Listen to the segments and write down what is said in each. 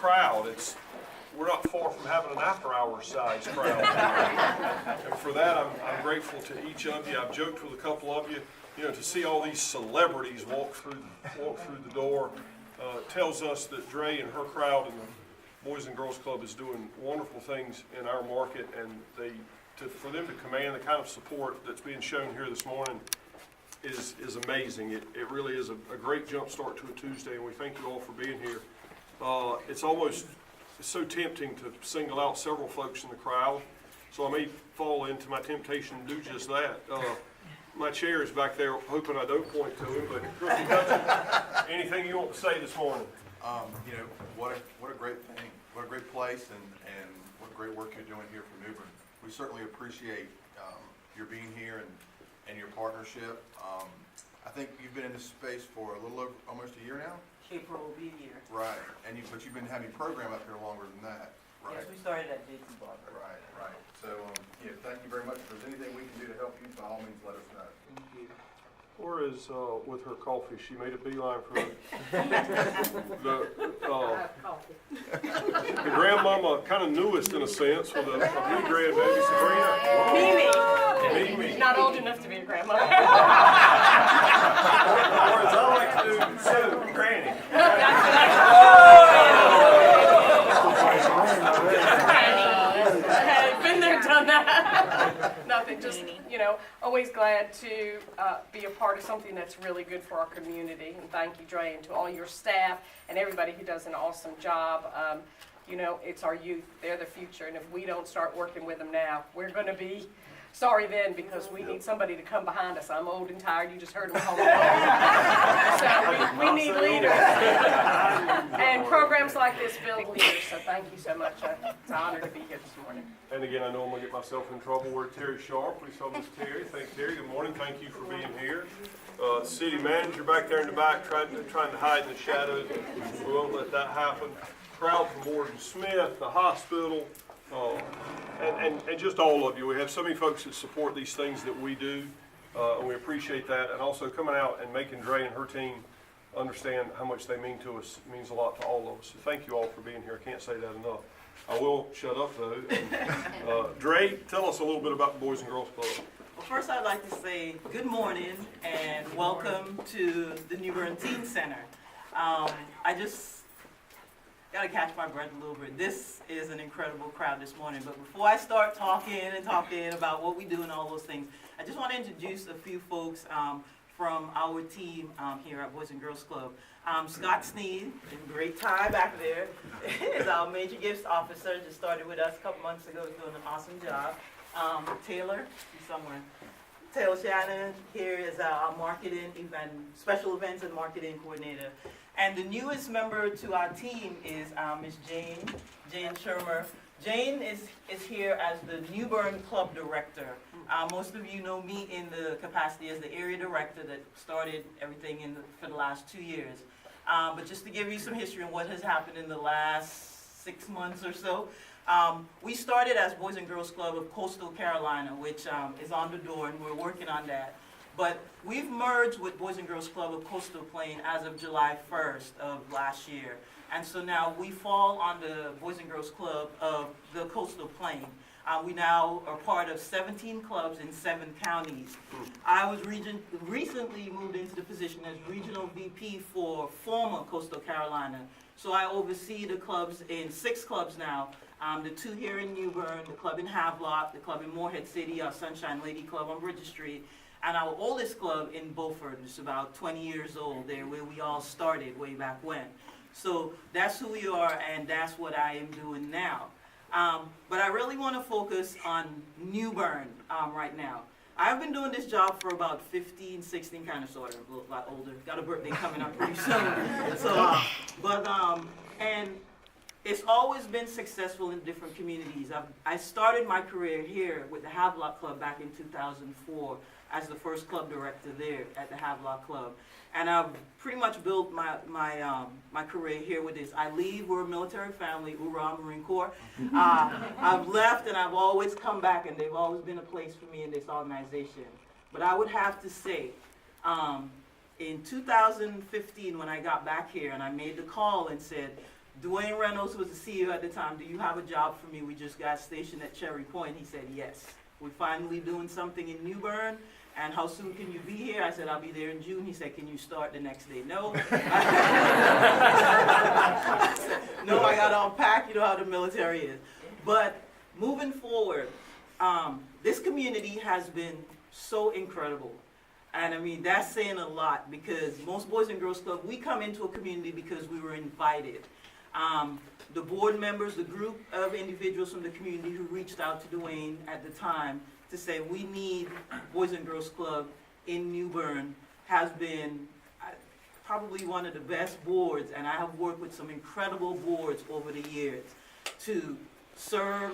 crowd. We're not far from having an after-hours size crowd. And for that, I'm grateful to each of you. I've joked with a couple of you, to see all these celebrities walk through the door tells us that Dre and her crowd and the Boys and Girls Club is doing wonderful things in our market, and for them to command the kind of support that's being shown here this morning is amazing. It really is a great jump start to a Tuesday, and we thank you all for being here. It's so tempting to single out several folks in the crowd, so I may fall into my temptation to do just that. My chair is back there, hoping I don't point to him, but Crystal Hudson, anything you want to say this morning? What a great thing, what a great place, and what great work you're doing here for New Bern. We certainly appreciate your being here and your partnership. I think you've been in this space for a little over almost a year now? April will be a year. Right, but you've been having a program up here longer than that, right? Yes, we started at JT Barber. Right. So, thank you very much. If there's anything we can do to help you, by all means, let us know. Thank you. Or as with her coffee, she made a beeline for the grandmama, kind of newest in a sense, with a new grandbaby, Sabrina. Mimi. Not old enough to be a grandma. Or as I like to do, so, Granny. Been there, done that. Nothing, just, always glad to be a part of something that's really good for our community. And thank you, Dre, and to all your staff and everybody who does an awesome job. It's our youth. They're the future. And if we don't start working with them now, we're going to be sorry then, because we need somebody to come behind us. I'm old and tired. You just heard them call me old. So we need leaders. And programs like this build leaders. So thank you so much. It's an honor to be here this morning. And again, I know I'm going to get myself in trouble. We're Terry Sharp. We saw Miss Terry. Thank Terry. Good morning. Thank you for being here. City manager back there in the back trying to hide in the shadows. We won't let that happen. Crowd from Gordon Smith, the hospital, and just all of you. We have so many folks that support these things that we do, and we appreciate that. And also coming out and making Dre and her team understand how much they mean to us. It means a lot to all of us. So thank you all for being here. I can't say that enough. I will shut up though. And, Dre, tell us a little bit about the Boys and Girls Club. Well, first I'd like to say good morning and welcome to the New Bern Teen Center. I just got to catch my breath a little bit. This is an incredible crowd this morning. But before I start talking about what we do and all those things, I just want to introduce a few folks from our team here at Boys and Girls Club. Scott Sneed, in great tie back there, is our major gifts officer. Just started with us a couple months ago, doing an awesome job. Taylor, he's somewhere. Taylor Shannon here is our marketing special events and marketing coordinator. And the newest member to our team is Miss Jane Shermer. Jane is here as the New Bern Club Director. Most of you know me in the capacity as the area director that started everything for the last 2 years. But just to give you some history on what has happened in the last 6 months or so, we started as Boys and Girls Club of Coastal Carolina, which is on the door, and we're working on that. But we've merged with Boys and Girls Club of Coastal Plain as of July 1st of last year. And so now we fall on the Boys and Girls Club of the Coastal Plain. We now are part of 17 clubs in 7 counties. I was recently moved into the position as Regional VP for former Coastal Carolina. So I oversee the clubs in 6 clubs now. The 2 here in New Bern, the club in Havelock, the club in Morehead City, our Sunshine Lady Club on Bridges Street, and our oldest club in Beaufort, it's about 20 years old there, where we all started way back when. So that's who we are, and that's what I am doing now. But I really want to focus on New Bern right now. I've been doing this job for about 15, 16, kind of sort of, a lot older. Got a birthday coming up pretty soon. And it's always been successful in different communities. I started my career here with the Havelock Club back in 2004 as the first club director there at the Havelock Club. And I've pretty much built my career here with this. We're a military family, Hoorah, Marine Corps. I've left and I've always come back, and they've always been a place for me in this organization. But I would have to say, in 2015 when I got back here and I made the call and said, Dwayne Reynolds was the CEO at the time. Do you have a job for me? We just got stationed at Cherry Point. He said, yes. We're finally doing something in New Bern. And how soon can you be here? I said, I'll be there in June. He said, can you start the next day? No. I said, no, I got to unpack. You know how the military is. But moving forward, this community has been so incredible. And I mean, that's saying a lot because most Boys and Girls Club, we come into a community because we were invited. The board members, the group of individuals from the community who reached out to Dwayne at the time to say we need Boys and Girls Club in New Bern has been probably one of the best boards, and I have worked with some incredible boards over the years to serve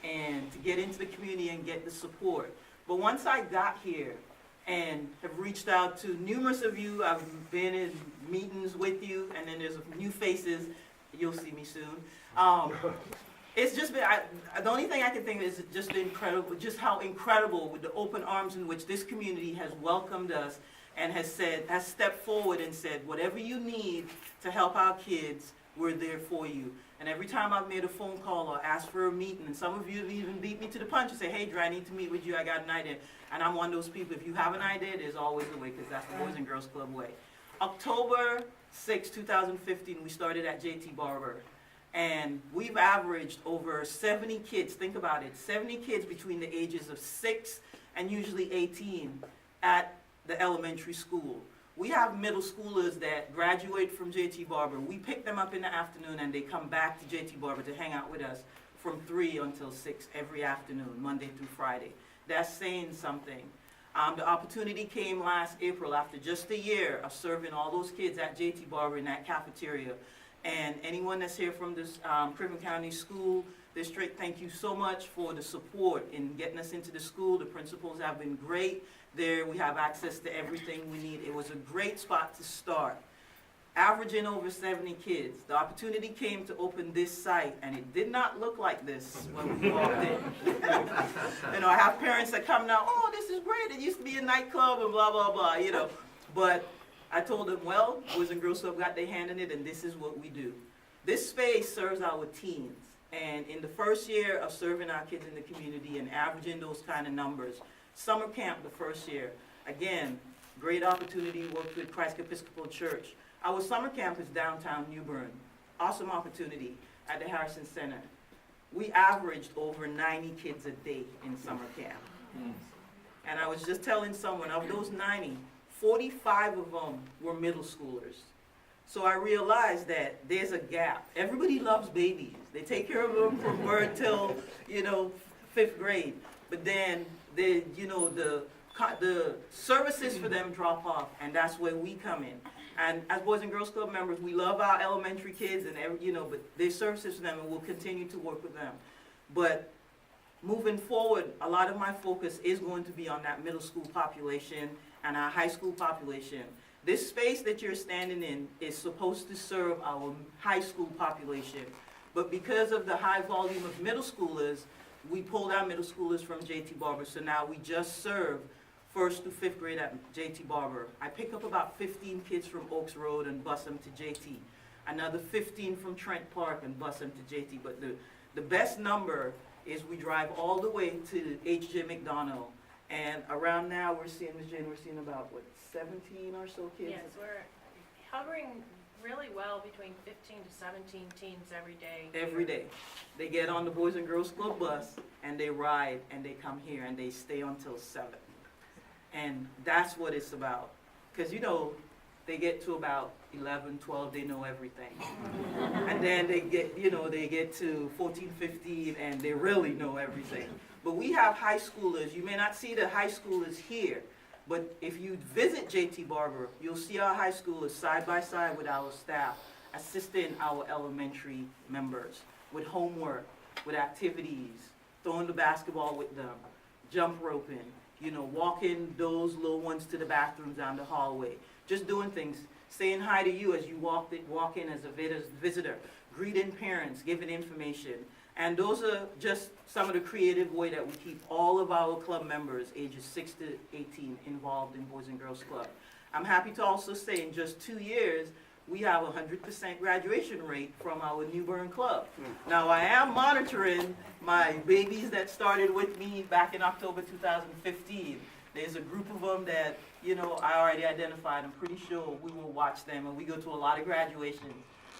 and to get into the community and get the support. But once I got here and have reached out to numerous of you, I've been in meetings with you, and then there's new faces. You'll see me soon. It's just been, the only thing I can think of is just incredible, just how incredible with the open arms in which this community has welcomed us and has stepped forward and said, whatever you need to help our kids, we're there for you. And every time I've made a phone call or asked for a meeting, and some of you have even beat me to the punch and say, hey, Dre, I need to meet with you, I got an idea. And I'm one of those people, if you have an idea, there's always a way, because that's the Boys and Girls Club way. October 6, 2015, we started at JT Barber. And we've averaged over 70 kids, think about it, 70 kids between the ages of 6 and usually 18 at the elementary school. We have middle schoolers that graduate from JT Barber. We pick them up in the afternoon and they come back to JT Barber to hang out with us from 3 until 6 every afternoon, Monday through Friday. That's saying something. The opportunity came last April after just a year of serving all those kids at JT Barber in that cafeteria. And anyone that's here from this Cleveland County School District, thank you so much for the support in getting us into the school. The principals have been great. There we have access to everything we need. It was a great spot to start. Averaging over 70 kids. The opportunity came to open this site, and it did not look like this when we walked in. You know, I have parents that come now, oh, this is great. It used to be a nightclub and blah, blah, blah, you know. But I told them, well, Boys and Girls Club got their hand in it, and this is what we do. This space serves our teens. And in the first year of serving our kids in the community and averaging those kind of numbers, summer camp the first year, again, great opportunity, worked with Christ Episcopal Church. Our summer camp is downtown New Bern. Awesome opportunity at the Harrison Center. We averaged over 90 kids a day in summer camp. And I was just telling someone, of those 90, 45 of them were middle schoolers. So I realized that there's a gap. Everybody loves babies. They take care of them from birth till, 5th grade. But then, the services for them drop off, and that's where we come in. And as Boys and Girls Club members, we love our elementary kids, and but there's services for them, and we'll continue to work with them. But moving forward, a lot of my focus is going to be on that middle school population and our high school population. This space that you're standing in is supposed to serve our high school population. But because of the high volume of middle schoolers, we pulled our middle schoolers from JT Barber. So now we just serve 1st through 5th grade at JT Barber. I pick up about 15 kids from Oaks Road and bus them to JT. Another 15 from Trent Park and bus them to JT. But the best number is we drive all the way to H.J. McDonald. And around now, we're seeing about, 17 or so kids? Yes, we're hovering really well between 15 to 17 teens every day. Every day. They get on the Boys and Girls Club bus, and they ride, and they come here, and they stay until 7. And that's what it's about. Because, they get to about 11, 12, they know everything. And then they get to 14, 15, and they really know everything. But we have high schoolers. You may not see the high schoolers here, but if you visit JT Barber, you'll see our high schoolers side by side with our staff, assisting our elementary members with homework, with activities, throwing the basketball with them, jump roping, walking those little ones to the bathrooms down the hallway, just doing things, saying hi to you as you walk in as a visitor, greeting parents, giving information. And those are just some of the creative way that we keep all of our club members ages 6 to 18 involved in Boys and Girls Club. I'm happy to also say in just 2 years, we have a 100% graduation rate from our New Bern Club. Now, I am monitoring my babies that started with me back in October 2015. There's a group of them that, you know, I already identified. I'm pretty sure we will watch them, and we go to a lot of graduations.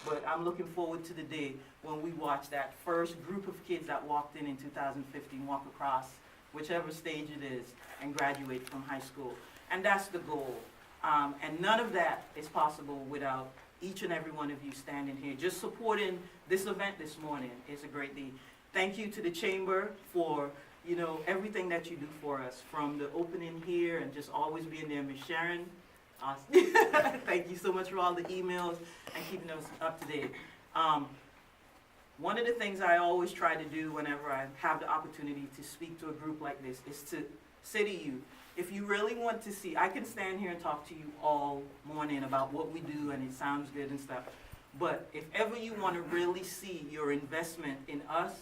But I'm looking forward to the day when we watch that first group of kids that walked in 2015 walk across whichever stage it is and graduate from high school. And that's the goal. And none of that is possible without each and every one of you standing here, just supporting this event this morning. It's a great day. Thank you to the Chamber for, you know, everything that you do for us, from the opening here and just always being there. Ms. Sharon, thank you so much for all the emails and keeping us up to date. One of the things I always try to do whenever I have the opportunity to speak to a group like this is to say to you, if you really want to see, I can stand here and talk to you all morning about what we do and it sounds good and stuff, but if ever you want to really see your investment in us,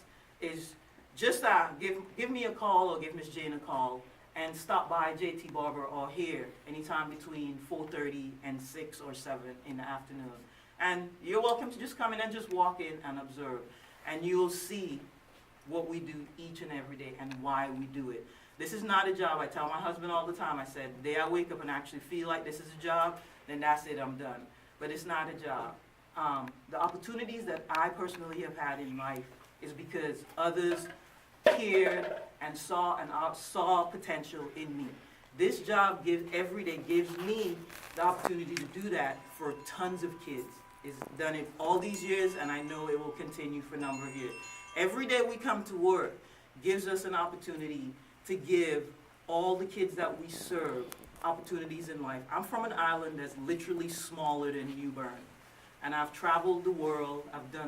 is just give me a call or give Ms. Jane a call and stop by JT Barber or here anytime between 4:30 and 6 or 7 in the afternoon. And you're welcome to just come in and just walk in and observe. And you'll see what we do each and every day and why we do it. This is not a job. I tell my husband all the time, I said, the day I wake up and actually feel like this is a job, then that's it, I'm done. But it's not a job. The opportunities that I personally have had in life is because others cared and saw potential in me. This job every day gives me the opportunity to do that for tons of kids. It's done it all these years, and I know it will continue for a number of years. Every day we come to work gives us an opportunity to give all the kids that we serve opportunities in life. I'm from an island that's literally smaller than New Bern, and I've traveled the world. I've done